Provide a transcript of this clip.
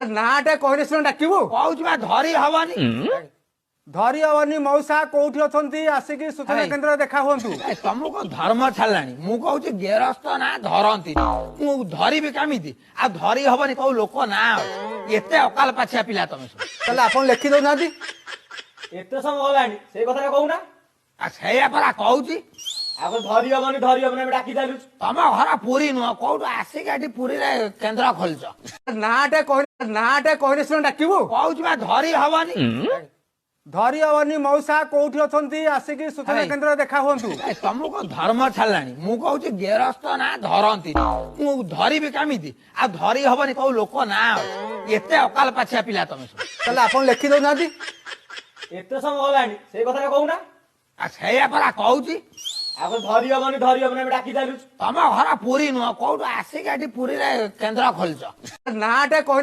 नाटे कहले सिना डाकिबू कहूँ धरी हवनी धरी हवनी मौसा कोठी अछंती आसिकी सूचना हाय। केंद्र देखा हुंतु तुमको धर्म छाड़लानी मु कहूँ गेरस्थ ना धरती मु धरबी कमिति आ धरी हबनी कहू लोक ना एते अकाल पाछिया पिला तुम सब ताले आपण लेखि दउ नादी एते समय गलानी से कथा कहूना से परा कहूँ आगे धरी हबनी डाकी चालू तम घर पुरी नुह कौटू आसिक एटी पुरी रे केन्द्र खोलच नाटे कहले सिना डाकिबू कहूँ धरी हबनी धरी हवनी मौसा कोठी अछंती आसिकी सूचना हाय। केंद्र देखा हुंतु तुमको धर्म छाड़लानी मु कहूँ गेरस्थ ना धरती मु धरबी कमिति आ धरी हबनी कहू लोक ना एते अकाल पाछिया पिला तुम सब ताले आपण लेखि दउ नादी एते समय गलानी से कथा कहूना से परा कहूँ आगे धरी हबनी डाकी चालू तम घर पुरी नुह कौटू आसिक एटी पुरी रे केन्द्र खोलच नाटे